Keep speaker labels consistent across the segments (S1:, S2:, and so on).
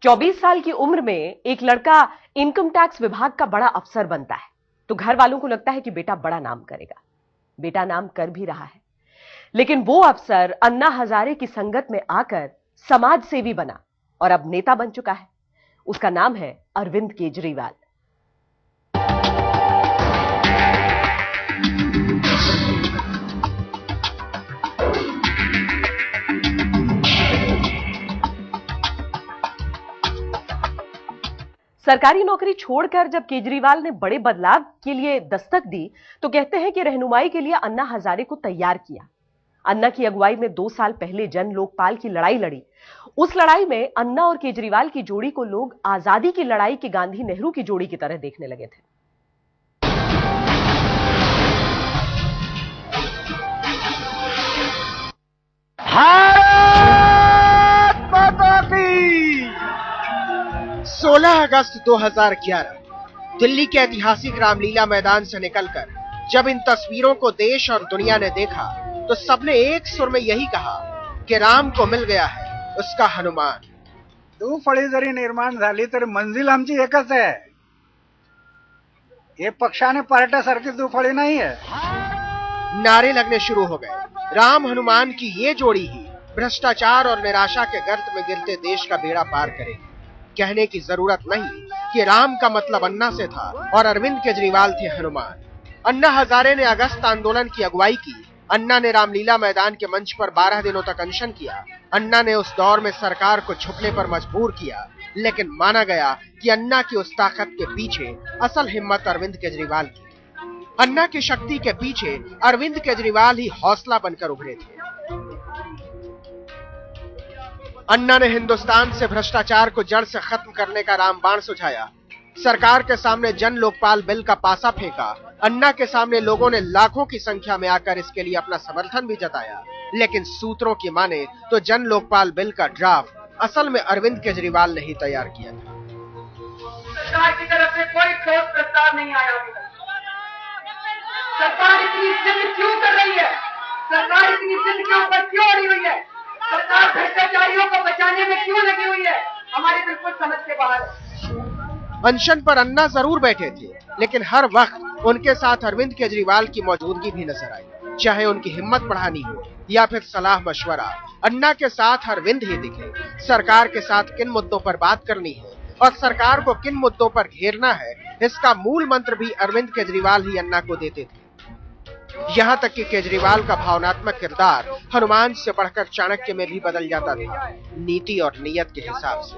S1: 24 साल की उम्र में एक लड़का इनकम टैक्स विभाग का बड़ा अफसर बनता है तो घर वालों को लगता है कि बेटा बड़ा नाम करेगा। बेटा नाम कर भी रहा है, लेकिन वो अफसर अन्ना हजारे की संगत में आकर समाज सेवी बना और अब नेता बन चुका है। उसका नाम है अरविंद केजरीवाल। सरकारी नौकरी छोड़कर जब केजरीवाल ने बड़े बदलाव के लिए दस्तक दी तो कहते हैं कि रहनुमाई के लिए अन्ना हजारे को तैयार किया। अन्ना की अगुवाई में 2 साल पहले जन लोकपाल की लड़ाई लड़ी। उस लड़ाई में अन्ना और केजरीवाल की जोड़ी को लोग आजादी की लड़ाई की गांधी नेहरू की जोड़ी की तरह देखने लगे थे।
S2: भारत माता की 16 अगस्त 2011 दिल्ली के ऐतिहासिक रामलीला मैदान से निकलकर जब इन तस्वीरों को देश और दुनिया ने देखा तो सबने एक सुर में यही कहा कि राम को मिल गया है उसका हनुमान।
S3: दुफळी जरी निर्माण झाली तरी मंजिल आमची एकच आहे। हे पक्षाने पार्ट्यासारखी दुफळी नाही है।
S2: नारे लगने शुरू हो गए। राम हनुमान की ये जोड़ी ही भ्रष्टाचार और निराशा के गर्त में गिरते देश का बेड़ा पार करेगी। कहने की जरूरत नहीं कि राम का मतलब अन्ना से था और अरविंद केजरीवाल थे हनुमान। अन्ना हजारे ने अगस्त आंदोलन की अगुवाई की। अन्ना ने रामलीला मैदान के मंच पर 12 दिनों तक अनशन किया। अन्ना ने उस दौर में सरकार को झुकने पर मजबूर किया, लेकिन माना गया कि अन्ना की उस ताकत के पीछे असल हिम्मत अरविंद केजरीवाल की। अन्ना की शक्ति के पीछे अरविंद केजरीवाल ही हौसला बनकर उभरे थे। अन्ना ने हिंदुस्तान से भ्रष्टाचार को जड़ से खत्म करने का रामबाण सुझाया। सरकार के सामने जन लोकपाल बिल का पासा फेंका। अन्ना के सामने लोगों ने लाखों की संख्या में आकर इसके लिए अपना समर्थन भी जताया, लेकिन सूत्रों की माने तो जन लोकपाल बिल का ड्राफ्ट असल में अरविंद केजरीवाल ने ही तैयार किया था।
S4: सरकार की तरफ से कोई ठोस प्रस्ताव नहीं आया। सरकार इतनी जिद क्यों कर रही है? सरकार इतनी जिद के ऊपर क्यों अड़ी हुई है? सरकार भ्रष्टाचारियों को बचाने में क्यों लगी हुई है? हमारी बिल्कुल समझ के बाहर है।
S2: अनशन पर अन्ना जरूर बैठे थे, लेकिन हर वक्त उनके साथ अरविंद केजरीवाल की मौजूदगी भी नजर आई। चाहे उनकी हिम्मत बढ़ानी हो या फिर सलाह मशवरा, अन्ना के साथ अरविंद ही दिखे। सरकार के साथ किन मुद्दों पर बात करनी है और सरकार को किन मुद्दों पर घेरना है, इसका मूल मंत्र भी अरविंद केजरीवाल ही अन्ना को देते थे। यहाँ तक कि केजरीवाल का भावनात्मक किरदार हनुमान से बढ़कर चाणक्य में भी बदल जाता था, नीति और नीयत के हिसाब से।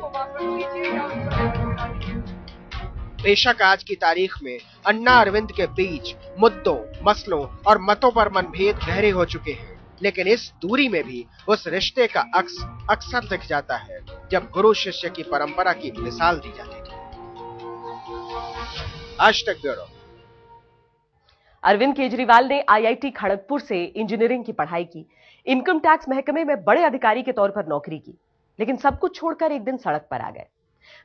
S2: बेशक आज की तारीख में अन्ना अरविंद के बीच मुद्दों, मसलों और मतों पर मनभेद गहरे हो चुके हैं, लेकिन इस दूरी में भी उस रिश्ते का अक्स अक्सर दिख जाता है जब गुरु शिष्य की परंपरा की मिसाल दी जाती थी। आज तक ब्यूरो।
S1: अरविंद केजरीवाल ने आईआईटी खड़गपुर से इंजीनियरिंग की पढ़ाई की। इनकम टैक्स महकमे में बड़े अधिकारी के तौर पर नौकरी की, लेकिन सब कुछ छोड़कर एक दिन सड़क पर आ गए।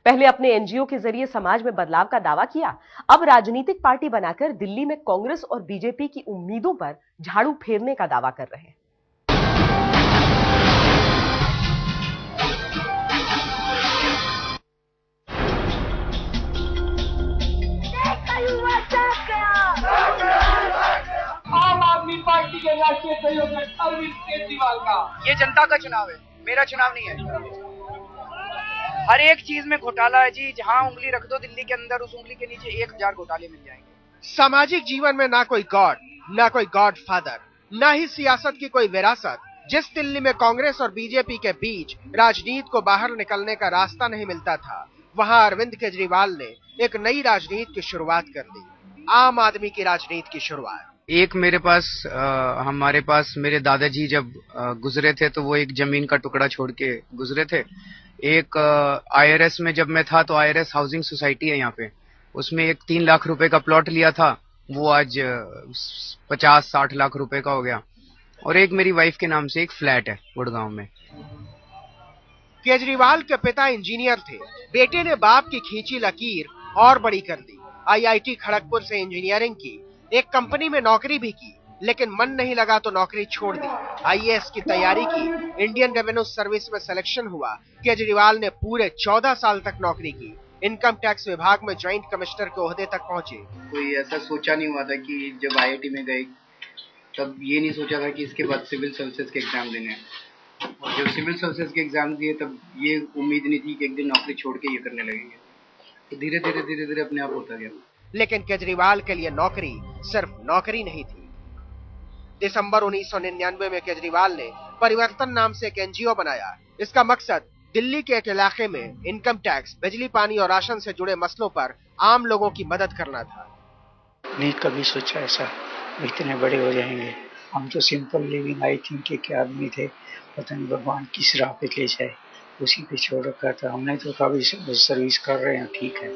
S1: पहले अपने एनजीओ के जरिए समाज में बदलाव का दावा किया, अब राजनीतिक पार्टी बनाकर दिल्ली में कांग्रेस और बीजेपी की उम्मीदों पर झाड़ू फेरने का दावा कर रहे हैं।
S4: आम आदमी पार्टी के राष्ट्रीय सहयोगी अरविंद केजरीवाल का
S5: ये जनता का चुनाव है, मेरा चुनाव नहीं है। हर एक चीज में घोटाला है जी। जहां उंगली रख दो दिल्ली के अंदर, उस उंगली के नीचे 1000 घोटाले मिल जाएंगे।
S2: सामाजिक जीवन में ना कोई गॉड, ना कोई गॉड फादर, ना ही सियासत की कोई विरासत। जिस दिल्ली में कांग्रेस और बीजेपी के बीच राजनीति को बाहर निकलने का रास्ता नहीं मिलता था, वहां अरविंद केजरीवाल ने एक नई राजनीति की शुरुआत कर दी। आम आदमी की राजनीति की शुरुआत।
S6: एक हमारे पास मेरे दादाजी जब गुजरे थे तो वो एक जमीन का टुकड़ा छोड़ के गुजरे थे। एक आईआरएस में जब मैं था तो आईआरएस हाउसिंग सोसाइटी है यहाँ पे, उसमें एक 3 लाख रुपए का प्लॉट लिया था, वो आज 50-60 लाख रुपए का हो गया। और एक मेरी वाइफ के नाम से एक फ्लैट है गुड़गांव में।
S2: केजरीवाल के पिता इंजीनियर थे, बेटे ने बाप की खींची लकीर और बड़ी कर दी। आईआईटी खड़गपुर से इंजीनियरिंग की, एक कंपनी में नौकरी भी की, लेकिन मन नहीं लगा तो नौकरी छोड़ दी। आईएएस की तैयारी की, इंडियन रेवेन्यू सर्विस में सिलेक्शन हुआ। केजरीवाल ने पूरे 14 साल तक नौकरी की। इनकम टैक्स विभाग में ज्वाइंट कमिश्नर के ओहदे तक पहुंचे।
S6: कोई ऐसा सोचा नहीं हुआ था कि जब आईआईटी में गए तब ये नहीं सोचा था कि इसके बाद सिविल सर्विसेज के एग्जाम देने हैं। और जब सिविल सर्विसेज के एग्जाम दिए तब ये उम्मीद नहीं थी कि एक दिन नौकरी छोड़ के ये करने लगेंगे। तो धीरे धीरे अपने आप होता गया।
S2: लेकिन केजरीवाल के लिए नौकरी सिर्फ नौकरी नहीं थी। दिसंबर 1999 में केजरीवाल ने परिवर्तन नाम से एक एनजीओ बनाया। इसका मकसद दिल्ली के एक इलाके में इनकम टैक्स, बिजली, पानी और राशन से जुड़े मसलों पर आम लोगों की मदद करना था।
S3: नहीं कभी सोचा ऐसा इतने बड़े हो जाएंगे। हम तो सिंपल लिविंग आई थिंक के आदमी थे, पता नहीं भगवान किस राह पे ले जाए उसी पे छोड़ रखा था। हमने तो कभी सर्विस कर रहे हैं, ठीक है।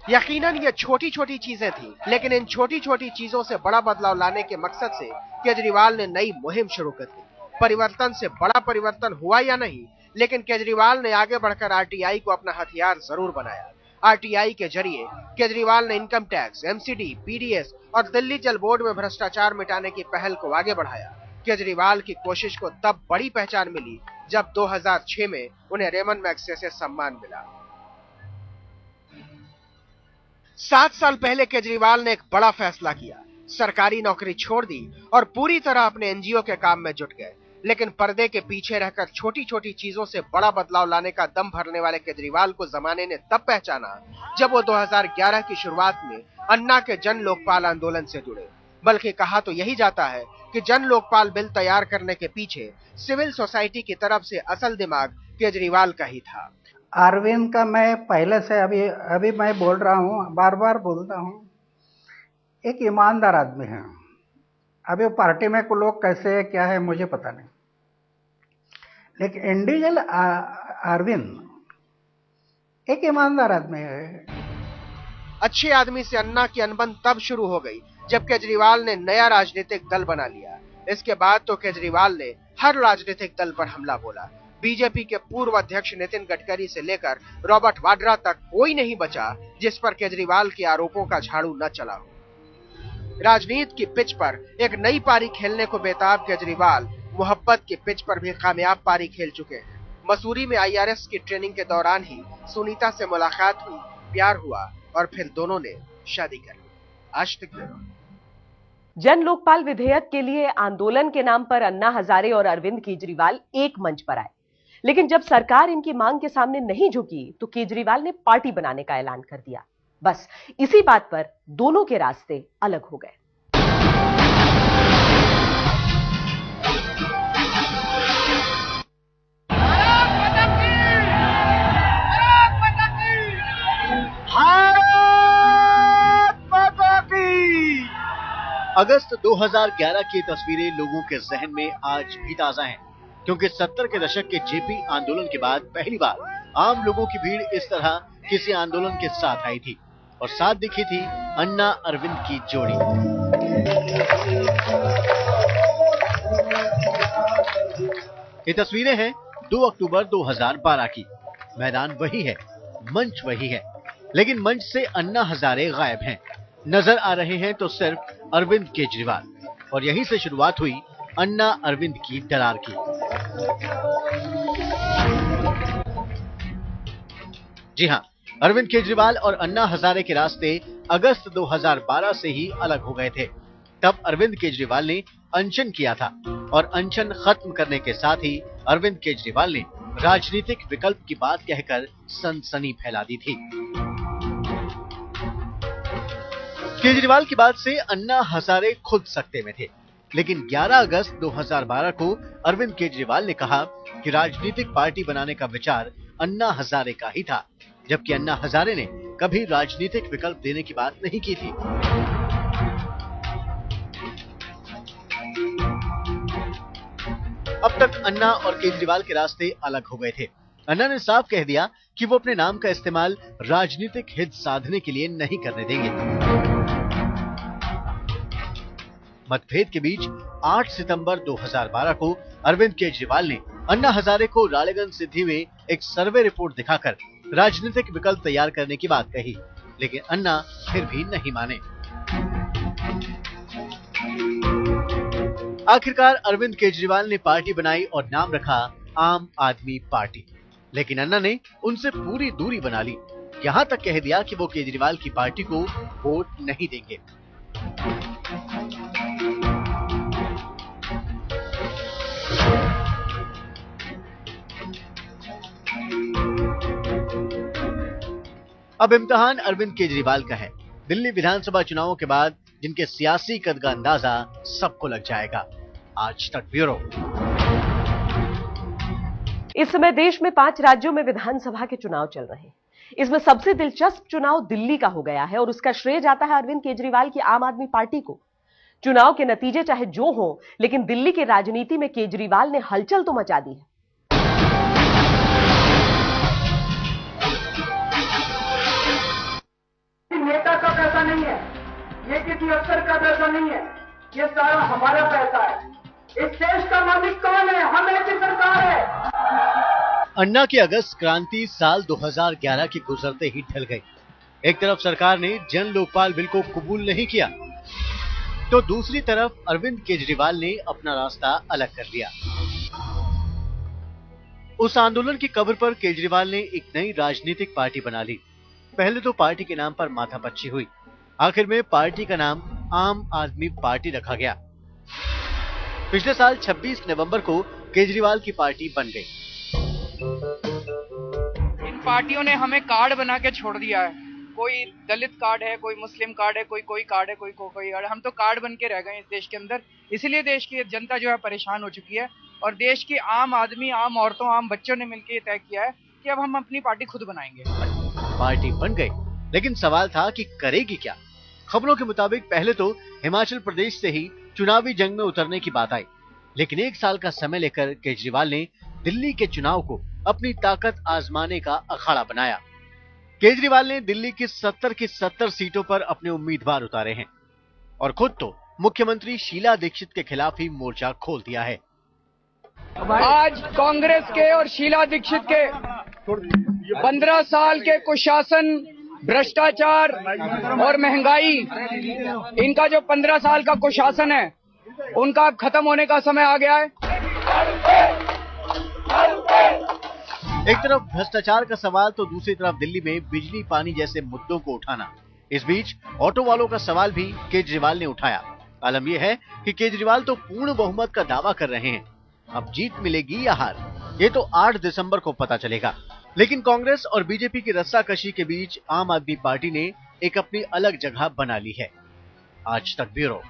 S2: यकीनन ये छोटी छोटी चीजें थी, लेकिन इन छोटी छोटी चीजों से बड़ा बदलाव लाने के मकसद से केजरीवाल ने नई मुहिम शुरू कर दी। परिवर्तन से बड़ा परिवर्तन हुआ या नहीं, लेकिन केजरीवाल ने आगे बढ़कर आरटीआई को अपना हथियार जरूर बनाया। आरटीआई के जरिए केजरीवाल ने इनकम टैक्स, एमसीडी, पीडीएस और दिल्ली जल बोर्ड में भ्रष्टाचार मिटाने की पहल को आगे बढ़ाया। केजरीवाल की कोशिश को तब बड़ी पहचान मिली जब 2006 में उन्हें रेमन मैग्सेसे सम्मान मिला। 7 साल पहले केजरीवाल ने एक बड़ा फैसला किया। सरकारी नौकरी छोड़ दी और पूरी तरह अपने एनजीओ के काम में जुट गए। लेकिन पर्दे के पीछे रहकर छोटी छोटी चीजों से बड़ा बदलाव लाने का दम भरने वाले केजरीवाल को जमाने ने तब पहचाना जब वो 2011 की शुरुआत में अन्ना के जन लोकपाल आंदोलन से जुड़े। बल्कि कहा तो यही जाता है कि जन लोकपाल बिल तैयार करने के पीछे सिविल सोसाइटी की तरफ से असल दिमाग केजरीवाल का ही था।
S3: अरविंद का मैं पहले से अभी मैं बोल रहा हूँ, बार बार बोलता हूँ, एक ईमानदार आदमी है। अभी पार्टी में को लोग कैसे है क्या है मुझे पता नहीं, लेकिन इंडिविजुअल अरविंद एक ईमानदार आदमी है।
S2: अच्छे आदमी से अन्ना की अनबन तब शुरू हो गई जब केजरीवाल ने नया राजनीतिक दल बना लिया। इसके बाद तो केजरीवाल ने हर राजनीतिक दल पर हमला बोला। बीजेपी के पूर्व अध्यक्ष नितिन गडकरी से लेकर रॉबर्ट वाड्रा तक कोई नहीं बचा जिस पर केजरीवाल के आरोपों का झाड़ू न चला हो। राजनीति की पिच पर एक नई पारी खेलने को बेताब केजरीवाल मोहब्बत की पिच पर भी कामयाब पारी खेल चुके हैं। मसूरी में आईआरएस की ट्रेनिंग के दौरान ही सुनीता से मुलाकात हुई, प्यार हुआ और फिर दोनों ने शादी कर ली। आज तक
S1: जन लोकपाल विधेयक के लिए आंदोलन के नाम पर अन्ना हजारे और अरविंद केजरीवाल एक मंच पर आए, लेकिन जब सरकार इनकी मांग के सामने नहीं झुकी तो केजरीवाल ने पार्टी बनाने का ऐलान कर दिया। बस इसी बात पर दोनों के रास्ते अलग हो गए।
S7: अगस्त 2011 की तस्वीरें लोगों के जहन में आज भी ताजा हैं, क्योंकि 70 के दशक के जेपी आंदोलन के बाद पहली बार आम लोगों की भीड़ इस तरह किसी आंदोलन के साथ आई थी और साथ दिखी थी अन्ना अरविंद की जोड़ी। ये तस्वीरें हैं 2 अक्टूबर 2012 की। मैदान वही है, मंच वही है, लेकिन मंच से अन्ना हजारे गायब हैं। नजर आ रहे हैं तो सिर्फ अरविंद केजरीवाल, और यहीं से शुरुआत हुई अन्ना अरविंद की दरार की। जी हां, अरविंद केजरीवाल और अन्ना हजारे के रास्ते अगस्त 2012 से ही अलग हो गए थे। तब अरविंद केजरीवाल ने अनशन किया था और अनशन खत्म करने के साथ ही अरविंद केजरीवाल ने राजनीतिक विकल्प की बात कहकर सनसनी फैला दी थी। केजरीवाल की बात से अन्ना हजारे खुद सकते में थे, लेकिन 11 अगस्त 2012 को अरविंद केजरीवाल ने कहा कि राजनीतिक पार्टी बनाने का विचार अन्ना हजारे का ही था, जबकि अन्ना हजारे ने कभी राजनीतिक विकल्प देने की बात नहीं की थी। अब तक अन्ना और केजरीवाल के रास्ते अलग हो गए थे। अन्ना ने साफ कह दिया कि वो अपने नाम का इस्तेमाल राजनीतिक हित साधने के लिए नहीं करने देंगे। मतभेद के बीच 8 सितंबर 2012 को अरविंद केजरीवाल ने अन्ना हजारे को रालेगंज सिद्धि में एक सर्वे रिपोर्ट दिखाकर राजनीतिक विकल्प तैयार करने की बात कही, लेकिन अन्ना फिर भी नहीं माने। आखिरकार अरविंद केजरीवाल ने पार्टी बनाई और नाम रखा आम आदमी पार्टी। लेकिन अन्ना ने उनसे पूरी दूरी बना ली, यहाँ तक कह दिया कि वो केजरीवाल की पार्टी को वोट नहीं देंगे। अब इम्तिहान अरविंद केजरीवाल का है। दिल्ली विधानसभा चुनावों के बाद जिनके सियासी कद का अंदाजा सबको लग जाएगा। आज तक ब्यूरो।
S1: इस समय देश में 5 राज्यों में विधानसभा के चुनाव चल रहे हैं। इसमें सबसे दिलचस्प चुनाव दिल्ली का हो गया है और उसका श्रेय जाता है अरविंद केजरीवाल की आम आदमी पार्टी को। चुनाव के नतीजे चाहे जो हो, लेकिन दिल्ली की राजनीति में केजरीवाल ने हलचल तो मचा दी है।
S4: नेता का पैसा नहीं है, ये किसी अफसर का पैसा नहीं है, ये सारा हमारा पैसा है। इस देश का मालिक कौन है? हम ऐसी सरकार है।
S7: अन्ना की अगस्त क्रांति साल 2011 की गुजरते ही ढल गई। एक तरफ सरकार ने जन लोकपाल बिल को कबूल नहीं किया, तो दूसरी तरफ अरविंद केजरीवाल ने अपना रास्ता अलग कर लिया। उस आंदोलन की कब्र पर केजरीवाल ने एक नई राजनीतिक पार्टी बना ली। पहले तो पार्टी के नाम पर माथापच्ची हुई, आखिर में पार्टी का नाम आम आदमी पार्टी रखा गया। पिछले साल 26 नवंबर को केजरीवाल की पार्टी बन गई।
S5: इन पार्टियों ने हमें कार्ड बना के छोड़ दिया है। कोई दलित कार्ड है, कोई मुस्लिम कार्ड है, कोई कार्ड है, कोई कार्ड है। हम तो कार्ड बन के रह गए इस देश के अंदर। इसीलिए देश की जनता जो है परेशान हो चुकी है और देश की आम आदमी, आम औरतों, आम बच्चों ने मिलकर तय किया है कि अब हम अपनी पार्टी खुद बनाएंगे।
S7: पार्टी बन गई, लेकिन सवाल था कि करेगी क्या। खबरों के मुताबिक पहले तो हिमाचल प्रदेश से ही चुनावी जंग में उतरने की बात आई, लेकिन 1 साल का समय लेकर केजरीवाल ने दिल्ली के चुनाव को अपनी ताकत आजमाने का अखाड़ा बनाया। केजरीवाल ने दिल्ली की 70 की 70 सीटों पर अपने उम्मीदवार उतारे हैं और खुद तो मुख्यमंत्री शीला दीक्षित के खिलाफ ही मोर्चा खोल दिया है।
S5: आज कांग्रेस के और शीला दीक्षित के 15 साल के कुशासन, भ्रष्टाचार और महंगाई, इनका जो 15 साल का कुशासन है, उनका अब खत्म होने का समय आ गया है।
S7: एक तरफ भ्रष्टाचार का सवाल तो दूसरी तरफ दिल्ली में बिजली पानी जैसे मुद्दों को उठाना। इस बीच ऑटो वालों का सवाल भी केजरीवाल ने उठाया। आलम यह है कि केजरीवाल तो पूर्ण बहुमत का दावा कर रहे हैं। अब जीत मिलेगी या हार, ये तो 8 दिसंबर को पता चलेगा। लेकिन कांग्रेस और बीजेपी की रस्साकशी के बीच आम आदमी पार्टी ने एक अपनी अलग जगह बना ली है। आज तक ब्यूरो।